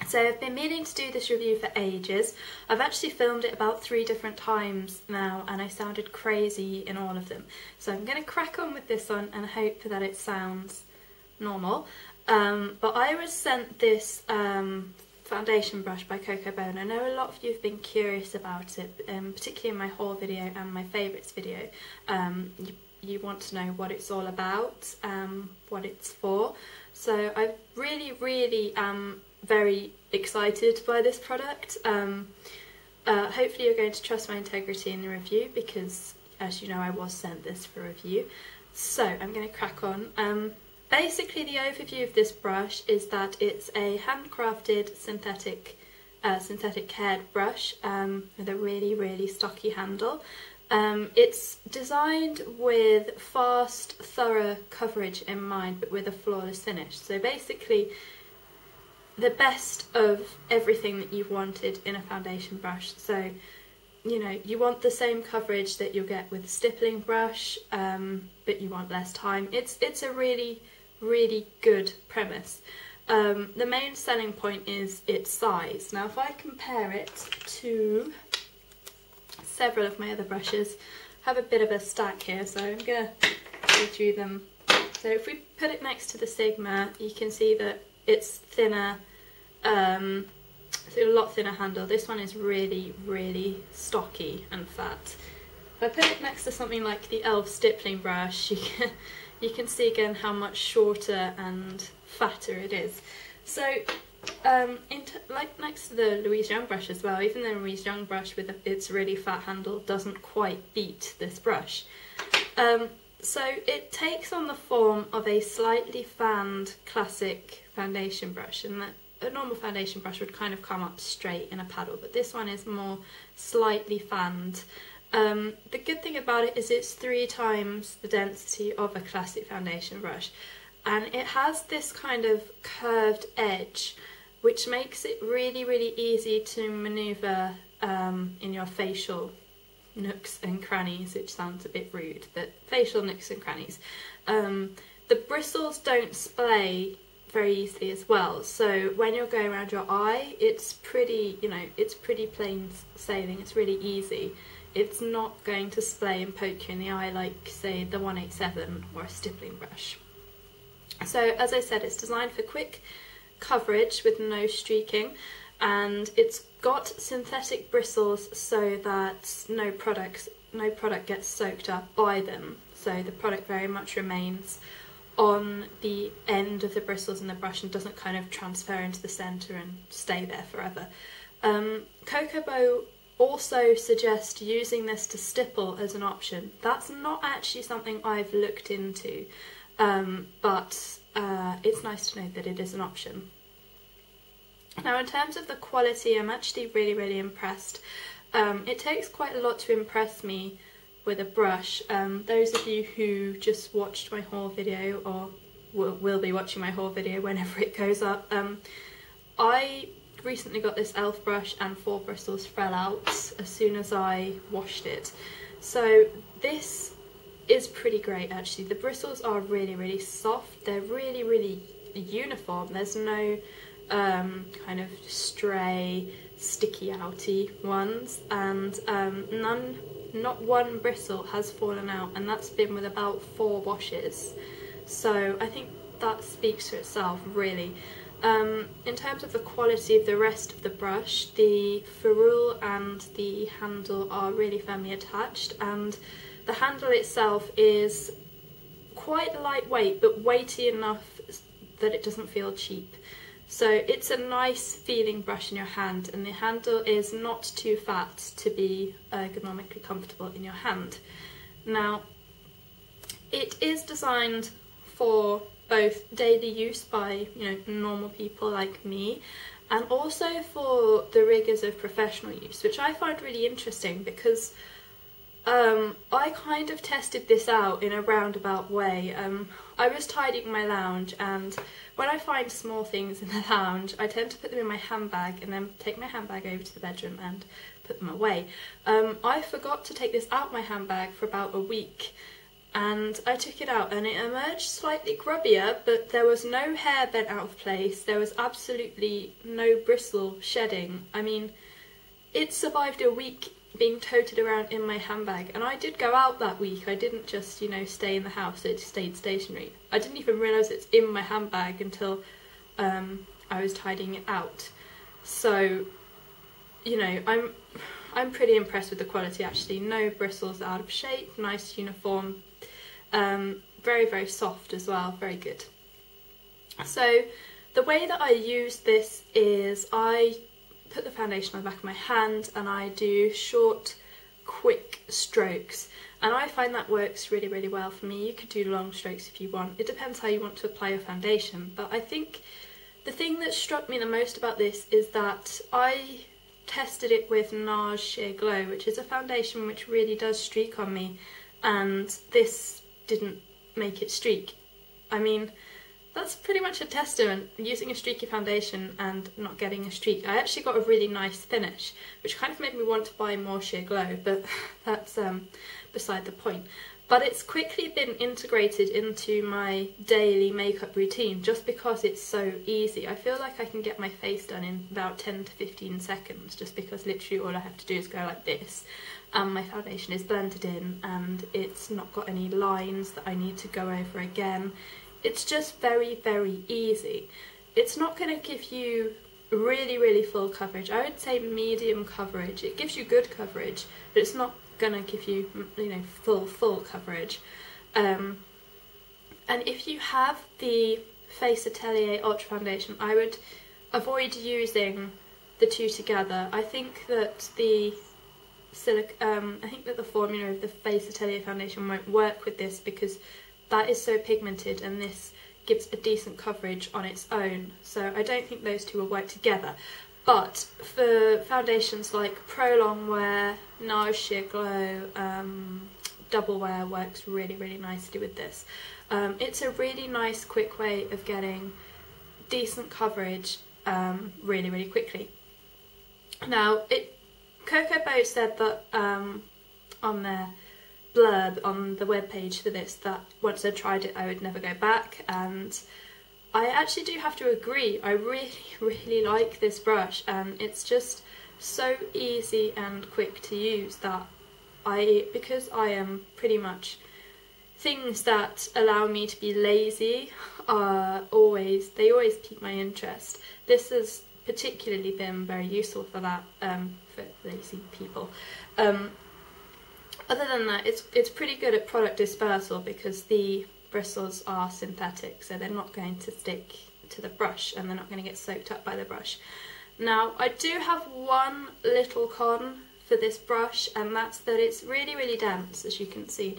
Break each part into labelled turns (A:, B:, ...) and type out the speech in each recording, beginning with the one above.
A: So I've been meaning to do this review for ages. I've actually filmed it about 3 different times now and I sounded crazy in all of them. So I'm going to crack on with this one and hope that it sounds normal. But I was sent this foundation brush by Coco Beau, and I know a lot of you have been curious about it, particularly in my haul video and my favourites video. You want to know what it's all about, what it's for. So I really am very excited by this product. Hopefully you're going to trust my integrity in the review because, as you know, I was sent this for review. So I'm going to crack on. Basically the overview of this brush is that it's a handcrafted synthetic haired brush with a really stocky handle. It's designed with fast, thorough coverage in mind, but with a flawless finish. So basically the best of everything that you've wanted in a foundation brush. So, you know, you want the same coverage that you'll get with a stippling brush, but you want less time. It's a really good premise. The main selling point is its size. Now if I compare it to several of my other brushes, I have a bit of a stack here, so I'm going to go through them. So if we put it next to the Sigma, you can see that it's thinner, so a lot thinner handle. This one is really stocky and fat. If I put it next to something like the e.l.f. stippling brush, you can see again how much shorter and fatter it is. So like next to the Louise Young brush as well, even the Louise Young brush with its really fat handle doesn't quite beat this brush. So it takes on the form of a slightly fanned classic foundation brush, and that a normal foundation brush would kind of come up straight in a paddle, but this one is more slightly fanned. The good thing about it is it's 3 times the density of a classic foundation brush, and it has this kind of curved edge which makes it really easy to manoeuvre in your facial nooks and crannies, which sounds a bit rude, but facial nooks and crannies. The bristles don't splay very easily as well, so when you're going around your eye, it's pretty, you know, it's pretty plain sailing, it's really easy. It's not going to splay and poke you in the eye like, say, the 187 or a stippling brush. So, as I said, it's designed for quick coverage with no streaking, and it's got synthetic bristles so that no product gets soaked up by them. So the product very much remains on the end of the bristles in the brush and doesn't kind of transfer into the centre and stay there forever. Coco Beau also suggest using this to stipple as an option. That's not actually something I've looked into, but it's nice to know that it is an option. Now in terms of the quality, I'm actually really impressed. It takes quite a lot to impress me with a brush. Those of you who just watched my haul video, or will be watching my haul video whenever it goes up, I recently got this e.l.f. brush and 4 bristles fell out as soon as I washed it. So this is pretty great actually. The bristles are really soft, they're really uniform, there's no kind of stray sticky outy ones, and not one bristle has fallen out, and that's been with about 4 washes, so I think that speaks for itself really. In terms of the quality of the rest of the brush, the ferrule and the handle are really firmly attached, and the handle itself is quite lightweight but weighty enough that it doesn't feel cheap. So it's a nice feeling brush in your hand, and the handle is not too fat to be ergonomically comfortable in your hand. Now, it is designed for both daily use by, you know, normal people like me, and also for the rigours of professional use, which I find really interesting because I kind of tested this out in a roundabout way. I was tidying my lounge, and when I find small things in the lounge, I tend to put them in my handbag and then take my handbag over to the bedroom and put them away. I forgot to take this out my handbag for about a week, and I took it out and it emerged slightly grubbier, but there was no hair bent out of place, there was absolutely no bristle shedding. I mean, it survived a week being toted around in my handbag, and I did go out that week. I didn't just, you know, stay in the house, it stayed stationary. I didn't even realise it's in my handbag until I was tidying it out. So, you know, I'm pretty impressed with the quality actually. No bristles out of shape, nice uniform, very, very soft as well, very good. So the way that I use this is I put the foundation on the back of my hand and I do short, quick strokes, and I find that works really, really well for me. You could do long strokes if you want. It depends how you want to apply your foundation, but I think the thing that struck me the most about this is that I tested it with NARS Sheer Glow, which is a foundation which really does streak on me, and this didn't make it streak. I mean, that's pretty much a testament, using a streaky foundation and not getting a streak. I actually got a really nice finish, which kind of made me want to buy more Sheer Glow, but that's beside the point. But it's quickly been integrated into my daily makeup routine just because it's so easy. I feel like I can get my face done in about 10 to 15 seconds just because literally all I have to do is go like this. My foundation is blended in and it's not got any lines that I need to go over again. It's just very, very easy. It's not going to give you really, really full coverage. I would say medium coverage. It gives you good coverage, but it's not going to give you, you know, full coverage. And if you have the Face Atelier Ultra Foundation, I would avoid using the two together. I think that the formula of the Face Atelier foundation won't work with this because that is so pigmented and this gives a decent coverage on its own, so I don't think those two will work together. But for foundations like Pro Longwear, NARS Sheer Glow, Doublewear works really, really nicely with this. It's a really nice quick way of getting decent coverage really, really quickly. Now, Coco Beau said that on their blurb on the webpage for this that once I tried it I would never go back, and I actually do have to agree. I really, really like this brush and it's just so easy and quick to use that because I am pretty much, things that allow me to be lazy they always pique my interest. This has particularly been very useful for that, for lazy people. Other than that, it's pretty good at product dispersal because the bristles are synthetic, so they're not going to stick to the brush and they're not going to get soaked up by the brush. Now, I do have one little con for this brush, and that's that it's really, really dense, as you can see.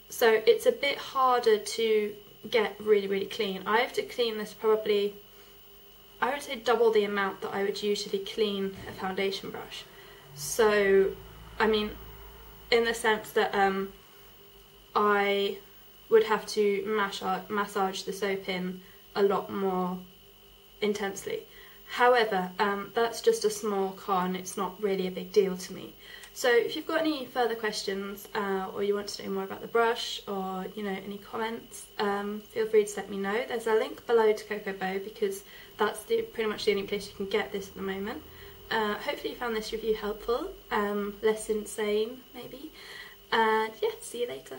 A: So it's a bit harder to get really, really clean. I have to clean this probably, I would say double the amount that I would usually clean a foundation brush. So, I mean, in the sense that I would have to massage the soap in a lot more intensely. However, that's just a small con, it's not really a big deal to me. So if you've got any further questions or you want to know more about the brush, or you know, any comments, feel free to let me know. There's a link below to Coco Beau because that's pretty much the only place you can get this at the moment. Hopefully you found this review helpful, less insane maybe, and yeah, see you later.